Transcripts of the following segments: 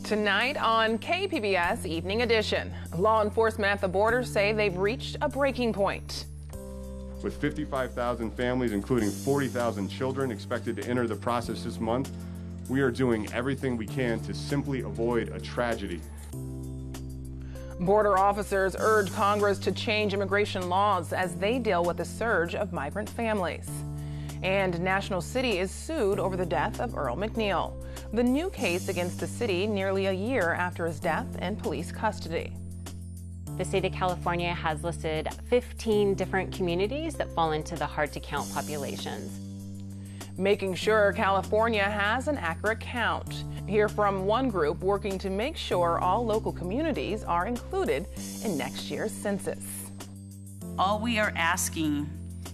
Tonight on KPBS Evening Edition, law enforcement at the border say they've reached a breaking point. With 55,000 families, including 40,000 children, expected to enter the process this month, we are doing everything we can to simply avoid a tragedy. Border officers urge Congress to change immigration laws as they deal with the surge of migrant families. And National City is sued over the death of Earl McNeil. The new case against the city nearly a year after his death in police custody. The state of California has listed 15 different communities that fall into the hard-to-count populations. Making sure California has an accurate count. Hear from one group working to make sure all local communities are included in next year's census. All we are asking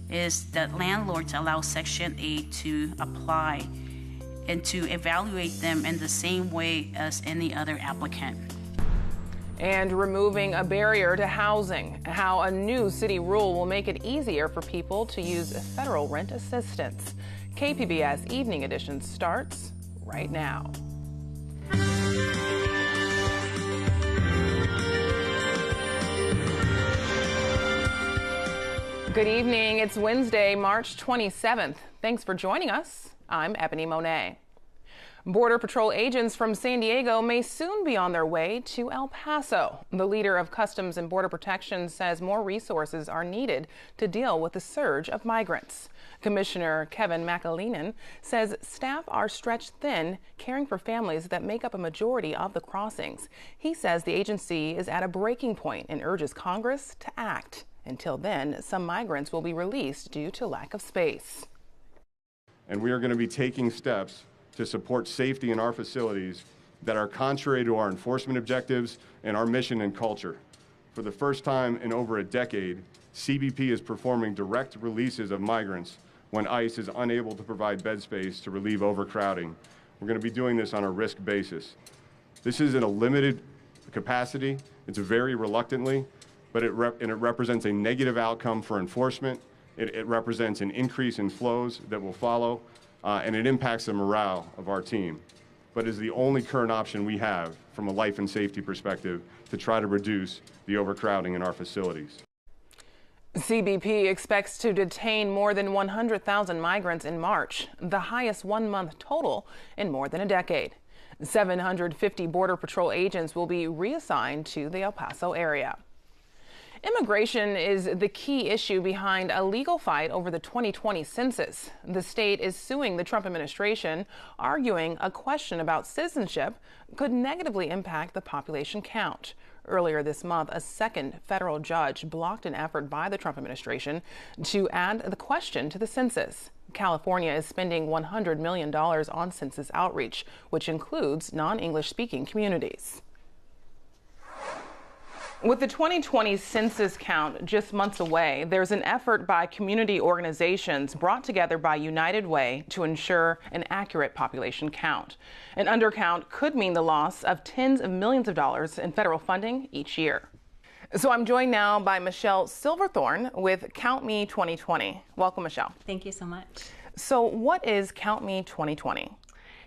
is that landlords allow Section 8 to apply and to evaluate them in the same way as any other applicant. And removing a barrier to housing, how a new city rule will make it easier for people to use federal rent assistance. KPBS Evening Edition starts right now. Good evening. It's Wednesday, March 27th. Thanks for joining us. I'm Ebony Monet. Border Patrol agents from San Diego may soon be on their way to El Paso. The leader of Customs and Border Protection says more resources are needed to deal with the surge of migrants. Commissioner Kevin McAleenan says staff are stretched thin caring for families that make up a majority of the crossings. He says the agency is at a breaking point and urges Congress to act. Until then, some migrants will be released due to lack of space. And we are going to be taking steps to support safety in our facilities that are contrary to our enforcement objectives and our mission and culture. For the first time in over a decade, CBP is performing direct releases of migrants when ICE is unable to provide bed space to relieve overcrowding. We're going to be doing this on a risk basis. This is in a limited capacity. It's very reluctantly, but it represents a negative outcome for enforcement. It represents an increase in flows that will follow, and it impacts the morale of our team. But is the only current option we have from a life and safety perspective to try to reduce the overcrowding in our facilities. CBP expects to detain more than 100,000 migrants in March, the highest one-month total in more than a decade. 750 Border Patrol agents will be reassigned to the El Paso area. Immigration is the key issue behind a legal fight over the 2020 census. The state is suing the Trump administration, arguing a question about citizenship could negatively impact the population count. Earlier this month, a second federal judge blocked an effort by the Trump administration to add the question to the census. California is spending $100 million on census outreach, which includes non-English speaking communities. With the 2020 census count just months away, there's an effort by community organizations brought together by United Way to ensure an accurate population count. An undercount could mean the loss of tens of millions of dollars in federal funding each year. So I'm joined now by Michelle Silverthorne with Count Me 2020. Welcome, Michelle. Thank you so much. So what is Count Me 2020?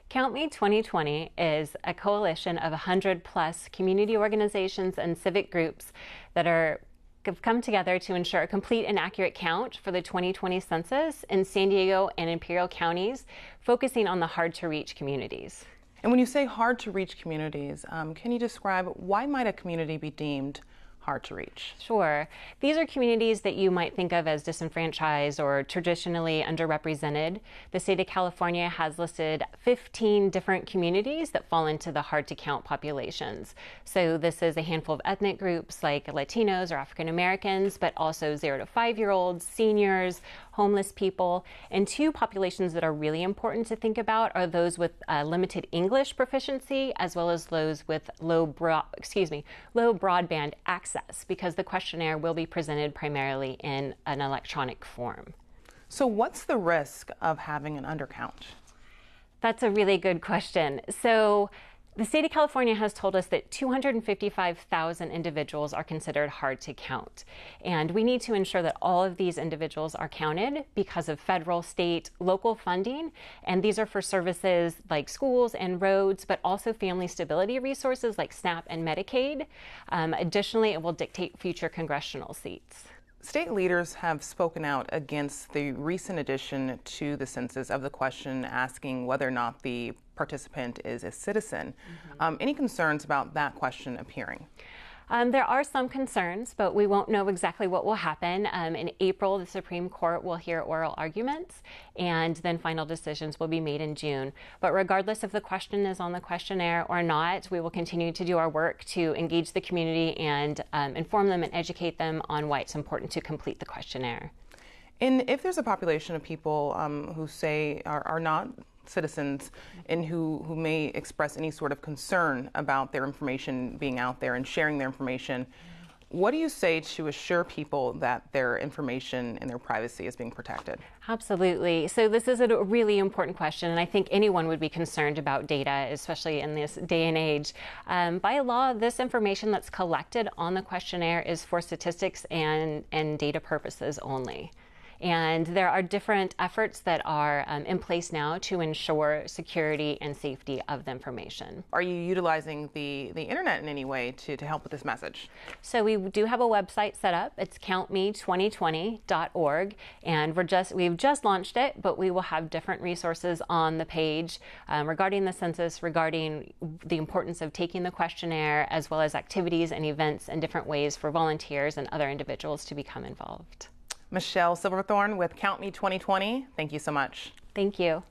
Count Me 2020 is a coalition of 100+ community organizations and civic groups that have come together to ensure a complete and accurate count for the 2020 census in San Diego and Imperial counties, focusing on the hard-to-reach communities. And when you say hard-to-reach communities, can you describe why might a community be deemed hard to reach? Sure. These are communities that you might think of as disenfranchised or traditionally underrepresented. The state of California has listed 15 different communities that fall into the hard-to-count populations. So this is a handful of ethnic groups like Latinos or African Americans, but also 0 to 5-year-olds, seniors, homeless people. And two populations that are really important to think about are those with limited English proficiency, as well as those with low broadband access, because the questionnaire will be presented primarily in an electronic form. So what's the risk of having an undercount? That's a really good question. So The state of California has told us that 255,000 individuals are considered hard to count. And we need to ensure that all of these individuals are counted because of federal, state, local funding. And these are for services like schools and roads, but also family stability resources like SNAP and Medicaid. Additionally, it will dictate future congressional seats. State leaders have spoken out against the recent addition to the census of the question asking whether or not the participant is a citizen. Any concerns about that question appearing? There are some concerns, but we won't know exactly what will happen. In April, the Supreme Court will hear oral arguments, and then final decisions will be made in June. But regardless if the question is on the questionnaire or not, we will continue to do our work to engage the community and inform them and educate them on why it's important to complete the questionnaire. And if there's a population of people who say are not citizens and who may express any sort of concern about their information being out there and sharing their information, what do you say to assure people that their information and their privacy is being protected? Absolutely. So this is a really important question, and I think anyone would be concerned about data, especially in this day and age. By law, this information that's collected on the questionnaire is for statistics and data purposes only. And there are different efforts that are in place now to ensure security and safety of the information. Are you utilizing the internet in any way to help with this message? So we do have a website set up. It's countme2020.org, and we've just launched it, but we will have different resources on the page regarding the census, regarding the importance of taking the questionnaire, as well as activities and events and different ways for volunteers and other individuals to become involved. Michelle Silverthorne with Count Me 2020. Thank you so much. Thank you.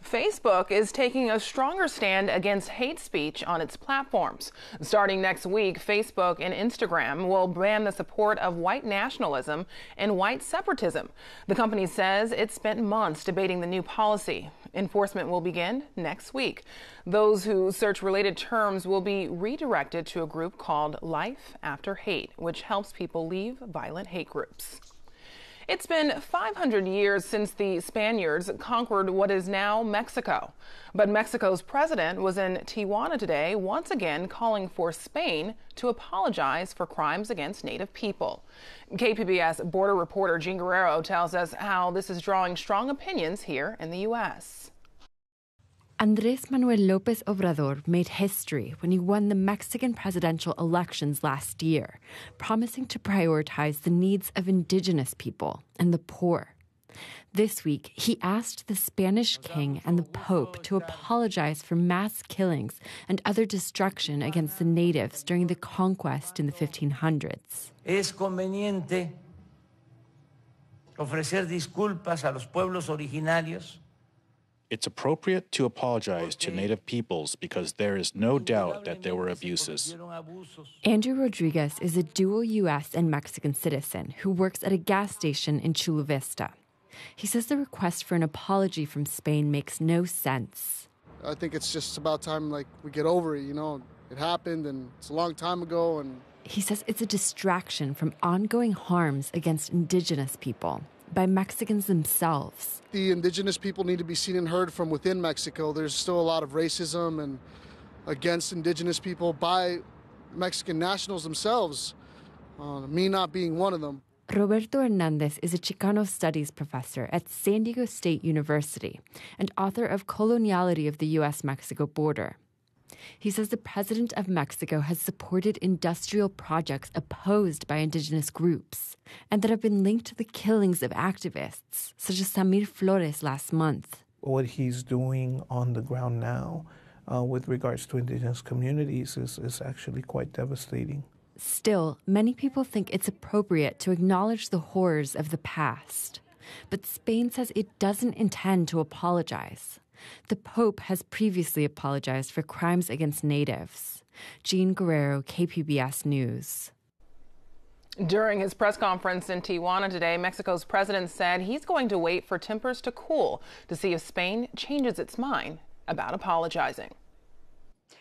Facebook is taking a stronger stand against hate speech on its platforms. Starting next week, Facebook and Instagram will ban the support of white nationalism and white separatism. The company says it spent months debating the new policy. Enforcement will begin next week. Those who search related terms will be redirected to a group called Life After Hate, which helps people leave violent hate groups. It's been 500 years since the Spaniards conquered what is now Mexico. But Mexico's president was in Tijuana today, once again calling for Spain to apologize for crimes against Native people. KPBS border reporter Jean Guerrero tells us how this is drawing strong opinions here in the U.S. Andrés Manuel López Obrador made history when he won the Mexican presidential elections last year, promising to prioritize the needs of indigenous people and the poor. This week, he asked the Spanish king and the Pope to apologize for mass killings and other destruction against the natives during the conquest in the 1500s. Es conveniente ofrecer disculpas a los pueblos originarios. It's appropriate to apologize to Native peoples because there is no doubt that there were abuses. Andrew Rodriguez is a dual U.S. and Mexican citizen who works at a gas station in Chula Vista. He says the request for an apology from Spain makes no sense. I think it's just about time we get over it, It happened and it's a long time ago. And he says it's a distraction from ongoing harms against indigenous people by Mexicans themselves. The indigenous people need to be seen and heard from within Mexico. There's still a lot of racism and against indigenous people by Mexican nationals themselves, me not being one of them. Roberto Hernandez is a Chicano studies professor at San Diego State University and author of Coloniality of the U.S.-Mexico Border. He says the president of Mexico has supported industrial projects opposed by indigenous groups and that have been linked to the killings of activists, such as Samir Flores last month. What he's doing on the ground now with regards to indigenous communities is actually quite devastating. Still, many people think it's appropriate to acknowledge the horrors of the past. But Spain says it doesn't intend to apologize. The Pope has previously apologized for crimes against natives. Jean Guerrero, KPBS News. During his press conference in Tijuana today, Mexico's president said he's going to wait for tempers to cool to see if Spain changes its mind about apologizing.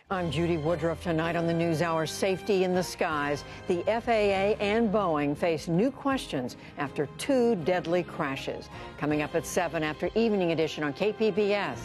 I'm Judy Woodruff. Tonight on the NewsHour, safety in the skies. The FAA and Boeing face new questions after 2 deadly crashes. Coming up at 7 after Evening Edition on KPBS.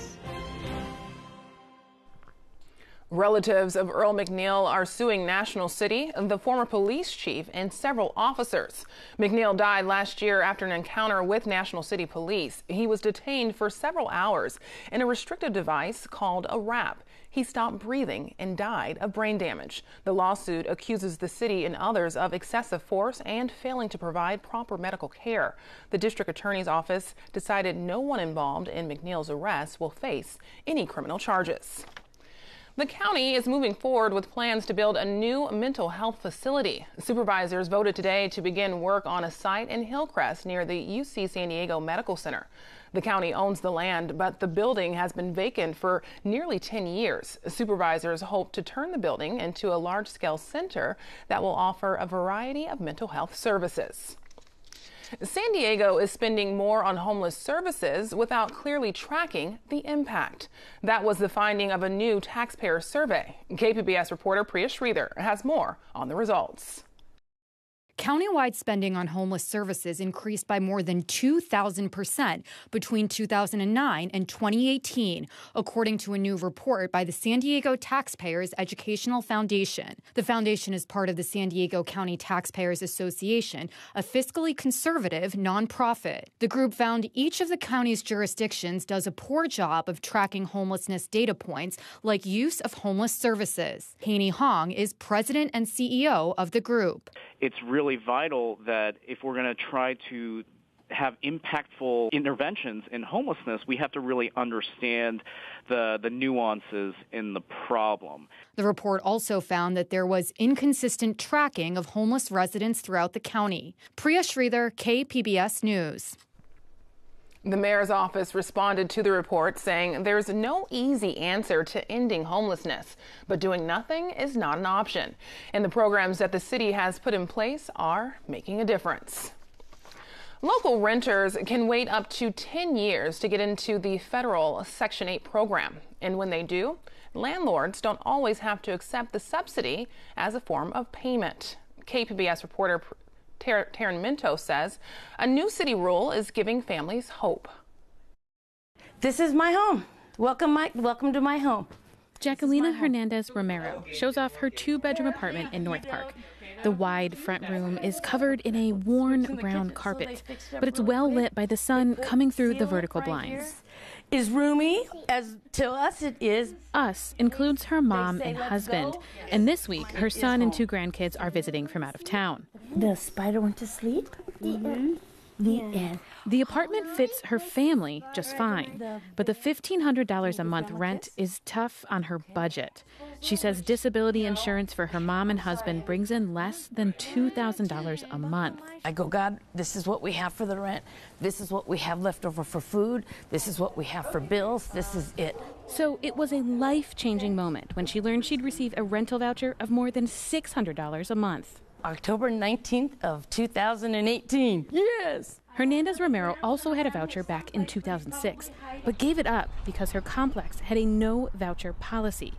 Relatives of Earl McNeil are suing National City, the former police chief, and several officers. McNeil died last year after an encounter with National City Police. He was detained for several hours in a restrictive device called a wrap. He stopped breathing and died of brain damage. The lawsuit accuses the city and others of excessive force and failing to provide proper medical care. The district attorney's office decided no one involved in McNeil's arrest will face any criminal charges. The county is moving forward with plans to build a new mental health facility. Supervisors voted today to begin work on a site in Hillcrest near the UC San Diego Medical Center. The county owns the land, but the building has been vacant for nearly 10 years. Supervisors hope to turn the building into a large-scale center that will offer a variety of mental health services. San Diego is spending more on homeless services without clearly tracking the impact. That was the finding of a new taxpayer survey. KPBS reporter Priya Sridhar has more on the results. Countywide spending on homeless services increased by more than 2,000% between 2009 and 2018, according to a new report by the San Diego Taxpayers Educational Foundation. The foundation is part of the San Diego County Taxpayers Association, a fiscally conservative nonprofit. The group found each of the county's jurisdictions does a poor job of tracking homelessness data points like use of homeless services. Haney Hong is president and CEO of the group. It's really vital that if we're going to try to have impactful interventions in homelessness, we have to really understand the nuances in the problem. The report also found that there was inconsistent tracking of homeless residents throughout the county. Priya Sridhar, KPBS News. The mayor's office responded to the report, saying there's no easy answer to ending homelessness, but doing nothing is not an option. And the programs that the city has put in place are making a difference. Local renters can wait up to 10 years to get into the federal Section 8 program. And when they do, landlords don't always have to accept the subsidy as a form of payment. KPBS reporter Taryn Minto says a new city rule is giving families hope. This is my home. Welcome to my home. Jacquelina Hernandez Romero shows off her two-bedroom apartment in North Park. The wide front room is covered in a worn brown carpet, but it's well lit by the sun coming through the vertical blinds. Is roomy, as to us it is. Us includes her mom and husband, and this week her son and two grandkids are visiting from out of town. The spider went to sleep. The end. The apartment fits her family just fine, but the $1,500 a month rent is tough on her budget. She says disability insurance for her mom and husband brings in less than $2,000 a month. I go, God, this is what we have for the rent. This is what we have left over for food. This is what we have for bills. This is it. So it was a life-changing moment when she learned she'd receive a rental voucher of more than $600 a month. October 19th of 2018. Yes! Hernandez Romero also had a voucher back in 2006, but gave it up because her complex had a no-voucher policy.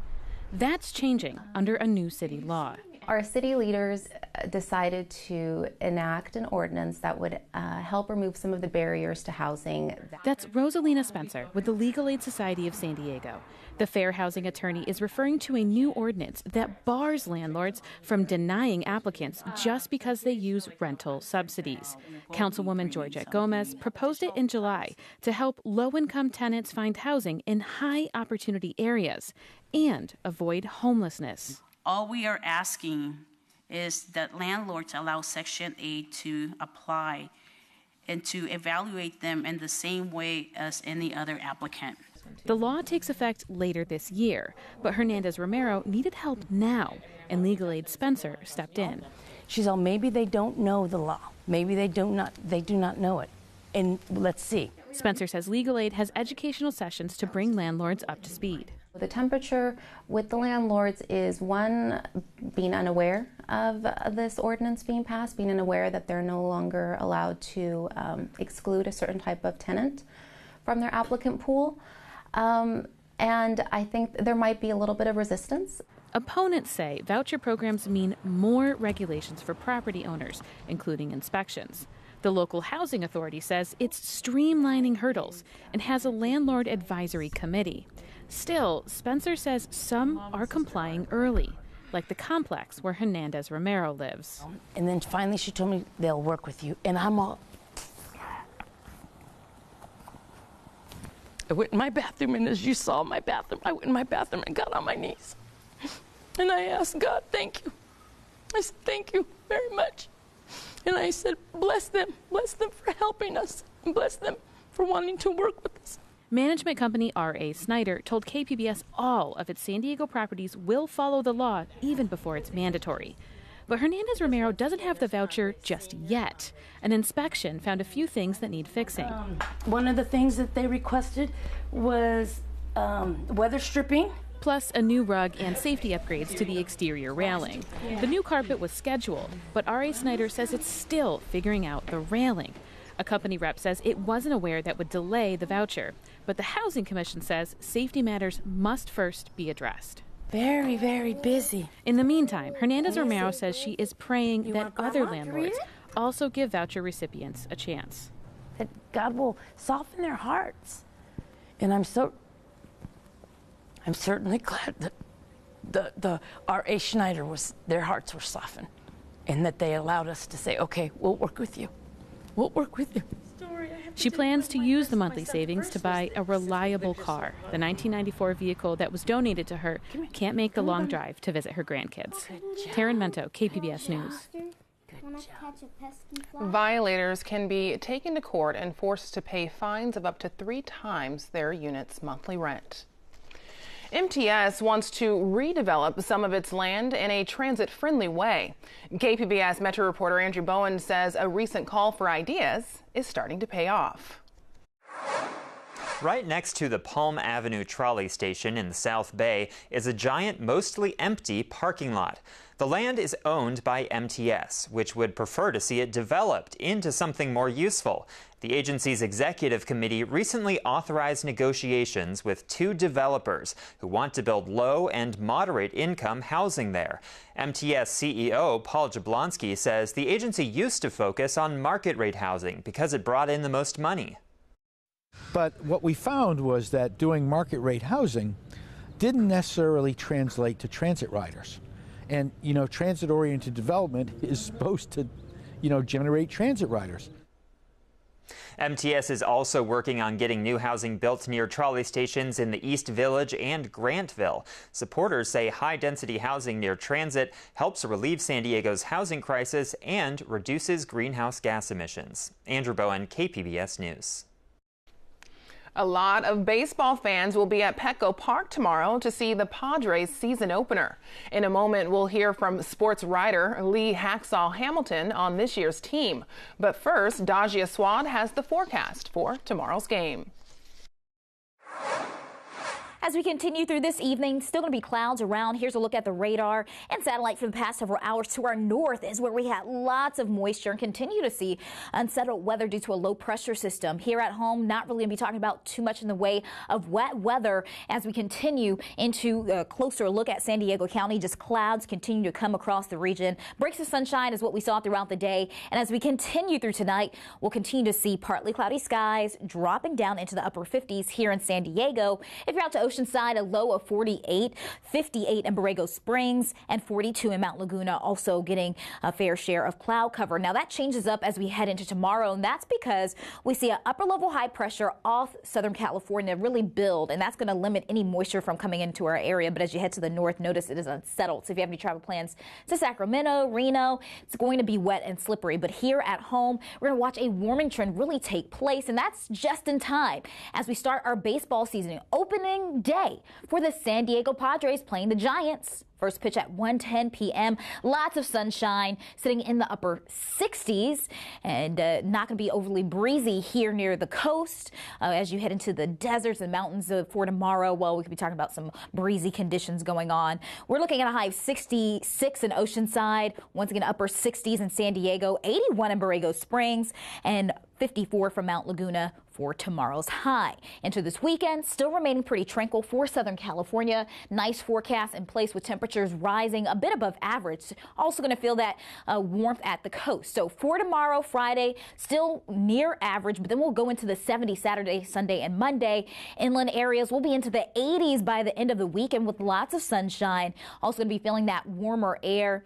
That's changing under a new city law. Our city leaders decided to enact an ordinance that would help remove some of the barriers to housing. That's Rosalina Spencer with the Legal Aid Society of San Diego. The fair housing attorney is referring to a new ordinance that bars landlords from denying applicants just because they use rental subsidies. Councilwoman Georgette Gomez proposed it in July to help low-income tenants find housing in high-opportunity areas and avoid homelessness. All we are asking is that landlords allow Section 8 to apply and to evaluate them in the same way as any other applicant. The law takes effect later this year, but Hernandez Romero needed help now, and Legal Aid Spencer stepped in. She said, maybe they don't know the law. Maybe they do not know it. And let's see. Spencer says Legal Aid has educational sessions to bring landlords up to speed. The temperature with the landlords is, one, being unaware of this ordinance being passed, being unaware that they're no longer allowed to exclude a certain type of tenant from their applicant pool. And I think there might be a little bit of resistance. Opponents say voucher programs mean more regulations for property owners, including inspections. The local housing authority says it's streamlining hurdles and has a landlord advisory committee. Still, Spencer says some are complying early, like the complex where Hernandez Romero lives. And then finally she told me they'll work with you. And I'm all... I went in my bathroom, and as you saw my bathroom, I went in my bathroom and got on my knees. And I asked God, thank you. I said, thank you very much. And I said, bless them for helping us, and bless them for wanting to work with us. Management company R.A. Snyder told KPBS all of its San Diego properties will follow the law even before it's mandatory. But Hernandez Romero doesn't have the voucher just yet. An inspection found a few things that need fixing. One of the things that they requested was weather stripping. Plus a new rug and safety upgrades to the exterior railing. The new carpet was scheduled, but R.A. Snyder says it's still figuring out the railing. A company rep says it wasn't aware that would delay the voucher, but the Housing Commission says safety matters must first be addressed. Very, very busy. In the meantime, Hernandez Romero says she is praying that other landlords also give voucher recipients a chance. That God will soften their hearts. And I'm certainly glad that the R.A. Schneider their hearts were softened, and that they allowed us to say, okay, we'll work with you. We'll work with you. She plans to use the monthly savings to buy a reliable car. The 1994 vehicle that was donated to her can't make the long drive to visit her grandkids. Taryn Mento, KPBS News. Violators can be taken to court and forced to pay fines of up to 3 times their unit's monthly rent. MTS wants to redevelop some of its land in a transit-friendly way. KPBS Metro reporter Andrew Bowen says a recent call for ideas is starting to pay off. Right next to the Palm Avenue trolley station in the South Bay is a giant, mostly empty parking lot. The land is owned by MTS, which would prefer to see it developed into something more useful. The agency's executive committee recently authorized negotiations with 2 developers who want to build low and moderate income housing there. MTS CEO Paul Jablonski says the agency used to focus on market rate housing because it brought in the most money. But what we found was that doing market rate housing didn't necessarily translate to transit riders. And, transit-oriented development is supposed to, generate transit riders. MTS is also working on getting new housing built near trolley stations in the East Village and Grantville. Supporters say high-density housing near transit helps relieve San Diego's housing crisis and reduces greenhouse gas emissions. Andrew Bowen, KPBS News. A lot of baseball fans will be at Petco Park tomorrow to see the Padres season opener. In a moment, we'll hear from sports writer Lee Hacksaw Hamilton on this year's team. But first, Dajia Swad has the forecast for tomorrow's game. As we continue through this evening, still going to be clouds around. Here's a look at the radar and satellite for the past several hours. To our north is where we had lots of moisture and continue to see unsettled weather due to a low pressure system. Here at home, not really going to be talking about too much in the way of wet weather as we continue into a closer look at San Diego County. Just clouds continue to come across the region. Breaks of sunshine is what we saw throughout the day. And as we continue through tonight, we'll continue to see partly cloudy skies dropping down into the upper 50s here in San Diego. If you're out to Oceanside, a low of 48, 58 in Borrego Springs, and 42 in Mount Laguna, also getting a fair share of cloud cover. Now that changes up as we head into tomorrow, and that's because we see an upper level high pressure off Southern California really build, and that's going to limit any moisture from coming into our area. But as you head to the north, notice it is unsettled. So if you have any travel plans to Sacramento, Reno, it's going to be wet and slippery. But here at home, we're going to watch a warming trend really take place, and that's just in time as we start our baseball season. Opening day for the San Diego Padres playing the Giants. First pitch at 1:10 p.m. Lots of sunshine, sitting in the upper 60s, and not going to be overly breezy here near the coast. As you head into the deserts and mountains for tomorrow, well, we could be talking about some breezy conditions going on. We're looking at a high of 66 in Oceanside, once again upper 60s in San Diego, 81 in Borrego Springs, and 54 from Mount Laguna, for tomorrow's high. Into this weekend, still remaining pretty tranquil for Southern California. Nice forecast in place with temperatures rising a bit above average. Also going to feel that warmth at the coast. So for tomorrow, Friday, still near average, but then we'll go into the 70s Saturday, Sunday, and Monday. Inland areas will be into the 80s by the end of the weekend with lots of sunshine. Also going to be feeling that warmer air.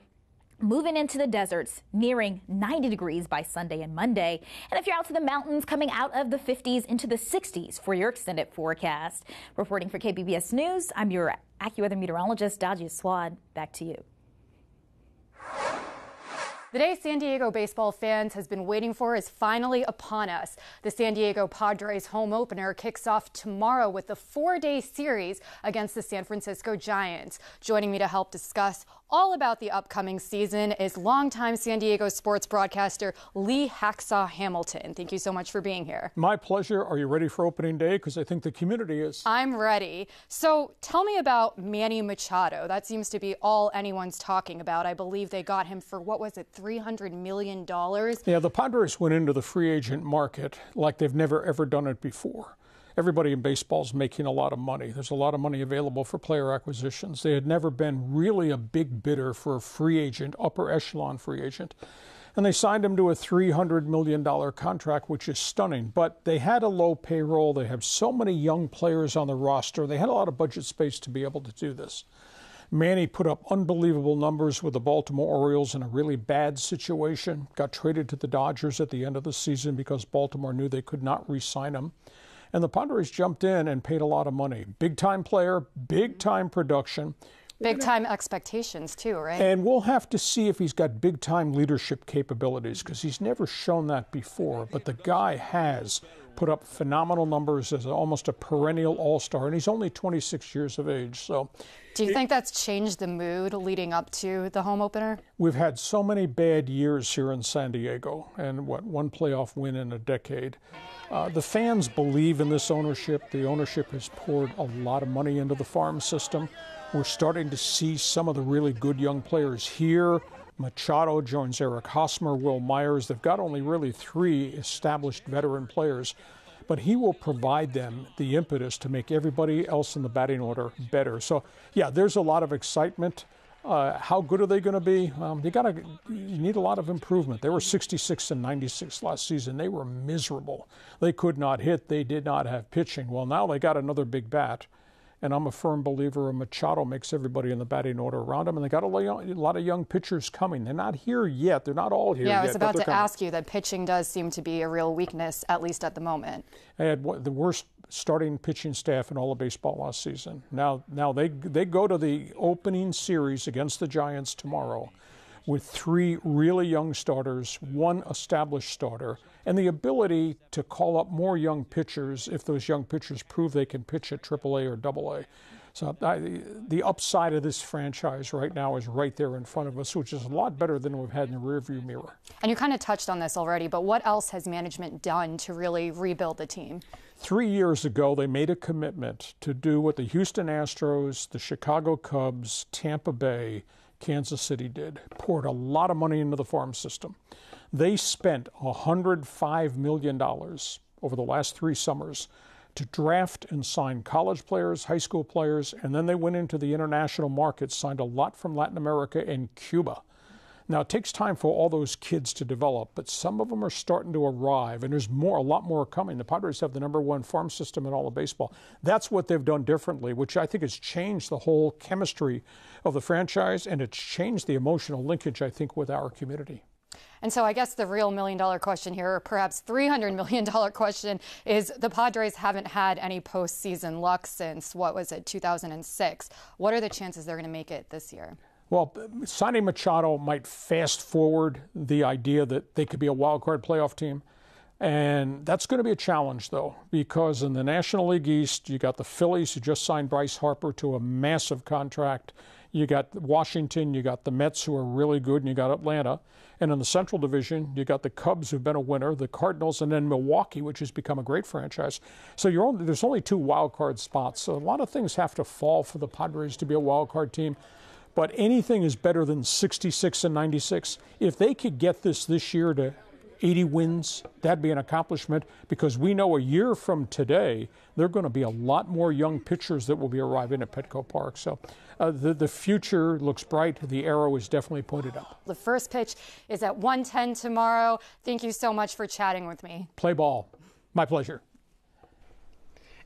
Moving into the deserts, nearing 90 degrees by Sunday and Monday. And if you're out to the mountains, coming out of the 50s into the 60s for your extended forecast. Reporting for KPBS News, I'm your AccuWeather meteorologist, Dajia Swad. Back to you. The day San Diego baseball fans has been waiting for is finally upon us. The San Diego Padres home opener kicks off tomorrow with a 4-day series against the San Francisco Giants. Joining me to help discuss all about the upcoming season is longtime San Diego sports broadcaster Lee Hacksaw Hamilton. Thank you so much for being here. My pleasure. Are you ready for opening day? Because I think the community is. I'm ready. So tell me about Manny Machado. That seems to be all anyone's talking about. I believe they got him for, what was it, $300 million? Yeah, the Padres went into the free agent market like they've never, ever done it before. Everybody in baseball is making a lot of money. There's a lot of money available for player acquisitions. They had never been really a big bidder for a free agent, upper echelon free agent. And they signed him to a $300 million contract, which is stunning. But they had a low payroll. They have so many young players on the roster. They had a lot of budget space to be able to do this. Manny put up unbelievable numbers with the Baltimore Orioles in a really bad situation. Got traded to the Dodgers at the end of the season because Baltimore knew they could not re-sign him. And the Padres jumped in and paid a lot of money. Big-time player, big-time production. Big-time expectations, too, right? And we'll have to see if he's got big-time leadership capabilities, because he's never shown that before. But the guy has put up phenomenal numbers as almost a perennial all-star, and he's only 26 years of age. So, do you think that's changed the mood leading up to the home opener? We've had so many bad years here in San Diego, and one playoff win in a decade. The fans believe in this ownership. The ownership has poured a lot of money into the farm system. We're starting to see some of the really good young players here. Machado joins Eric Hosmer, Will Myers. They've got only really 3 established veteran players, but he will provide them the impetus to make everybody else in the batting order better. So, yeah, there's a lot of excitement. How good are they going to be? You need a lot of improvement. They were 66 and 96 last season. They were miserable. They could not hit. They did not have pitching. Well, now they got another big bat. And I'm a firm believer of Machado makes everybody in the batting order around him. And they got a lot of young pitchers coming. They're not here yet. They're not all here yet. Yeah, I was about to ask you that pitching does seem to be a real weakness, at least at the moment. They had the worst starting pitching staff in all of baseball last season. Now they go to the opening series against the Giants tomorrow with 3 really young starters, 1 established starter, and the ability to call up more young pitchers if those young pitchers prove they can pitch at AAA or AA. So the upside of this franchise right now is right there in front of us, which is a lot better than we've had in the rearview mirror. And you kind of touched on this already, but what else has management done to really rebuild the team? 3 years ago, they made a commitment to do what the Houston Astros, the Chicago Cubs, Tampa Bay, Kansas City did. Poured a lot of money into the farm system. They spent $105 million over the last 3 summers to draft and sign college players, high school players, and then they went into the international market, signed a lot from Latin America and Cuba. Now, it takes time for all those kids to develop, but some of them are starting to arrive, and there's a lot more coming. The Padres have the #1 farm system in all of baseball. That's what they've done differently, which I think has changed the whole chemistry of the franchise, and it's changed the emotional linkage, I think, with our community. And so I guess the real $1 million question here, or perhaps $300 million question, is the Padres haven't had any postseason luck since, 2006. What are the chances they're going to make it this year? Well, signing Machado might fast forward the idea that they could be a wild card playoff team. And that's going to be a challenge, though, because in the National League East, you got the Phillies, who just signed Bryce Harper to a massive contract. You got Washington, you got the Mets, who are really good, and you got Atlanta. And in the Central Division, you got the Cubs, who've been a winner, the Cardinals, and then Milwaukee, which has become a great franchise. So there's only 2 wild card spots. So a lot of things have to fall for the Padres to be a wild card team. But anything is better than 66 and 96. If they could get this year to 80 wins. That'd be an accomplishment, because we know a year from today, there are going to be a lot more young pitchers that will be arriving at Petco Park. So the future looks bright. The arrow is definitely pointed up. The first pitch is at 1:10 tomorrow. Thank you so much for chatting with me. Play ball. My pleasure.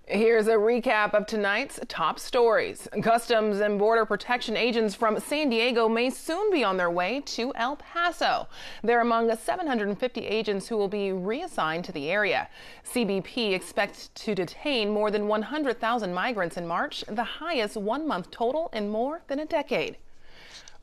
Here's a recap of tonight's top stories. Customs and Border Protection agents from San Diego may soon be on their way to El Paso. They're among 750 agents who will be reassigned to the area. CBP expects to detain more than 100,000 migrants in March, the highest one-month total in more than a decade.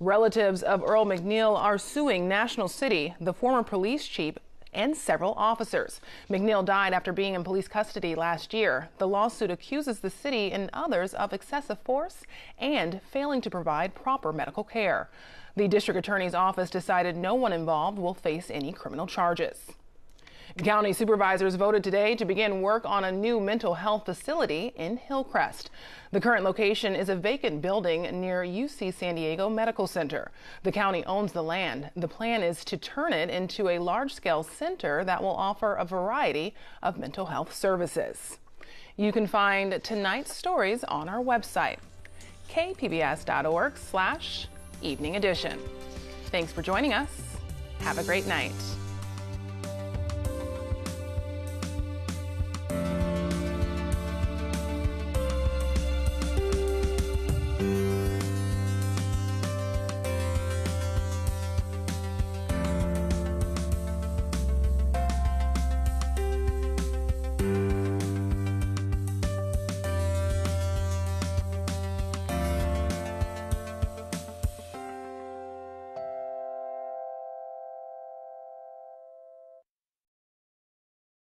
Relatives of Earl McNeil are suing National City, the former police chief, and several officers. McNeil died after being in police custody last year. The lawsuit accuses the city and others of excessive force and failing to provide proper medical care. The district attorney's office decided no one involved will face any criminal charges. County supervisors voted today to begin work on a new mental health facility in Hillcrest. The current location is a vacant building near UC San Diego Medical Center. The county owns the land. The plan is to turn it into a large-scale center that will offer a variety of mental health services. You can find tonight's stories on our website, kpbs.org/evening edition. Thanks for joining us. Have a great night.